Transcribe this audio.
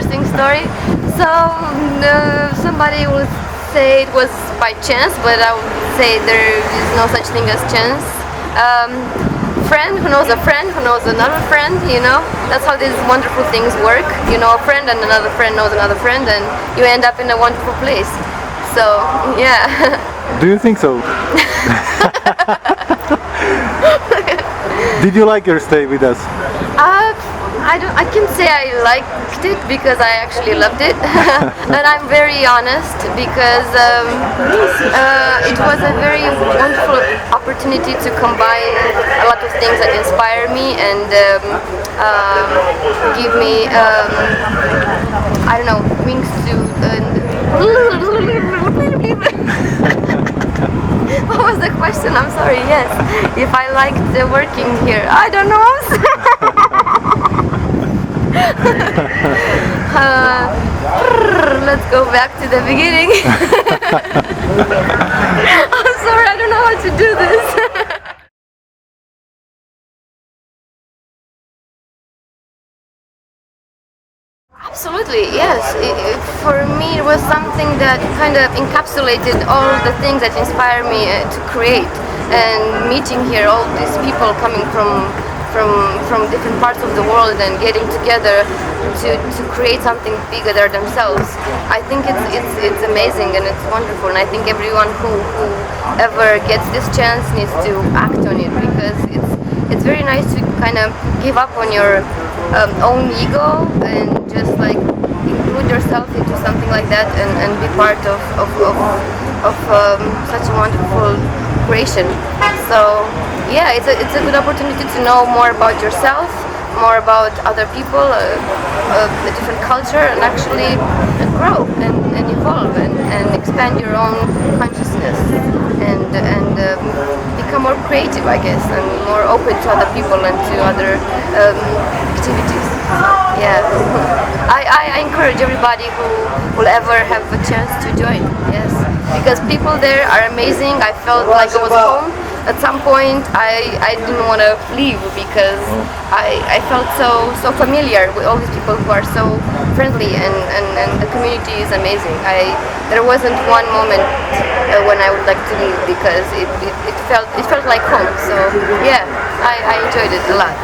interesting story. So somebody will say it was by chance, but I would say there is no such thing as chance. Friend who knows a friend who knows another friend, you know, that's how these wonderful things work. You know a friend and another friend knows another friend, and you end up in a wonderful place. So yeah. Do you think so? Did you like your stay with us? I can say I liked it because I actually loved it. And I'm very honest because it was a very wonderful opportunity to combine a lot of things that inspire me and give me I don't know, wings to what was the question? I'm sorry. Yes, if I liked working here, I don't know. Let's go back to the beginning. I'm sorry, I don't know how to do this. Absolutely, yes. For me, it was something that kind of encapsulated all the things that inspire me to create. And meeting here all these people coming from different parts of the world and getting together to create something bigger than themselves. I think it's amazing and it's wonderful, and I think everyone who ever gets this chance needs to act on it, because it's very nice to kind of give up on your own ego and just like include yourself into something like that and be part of such a wonderful creation. So yeah, it's a good opportunity to know more about yourself, more about other people, a different culture, and actually grow and evolve and expand your own consciousness and become more creative, I guess, and more open to other people and to other activities. Yeah, I encourage everybody who will ever have a chance to join. Yes, because people there are amazing. I felt like I was home. At some point, I didn't want to leave because I felt so familiar with all these people who are so friendly, and the community is amazing. There wasn't one moment when I would like to leave because it felt like home. So yeah, I enjoyed it a lot.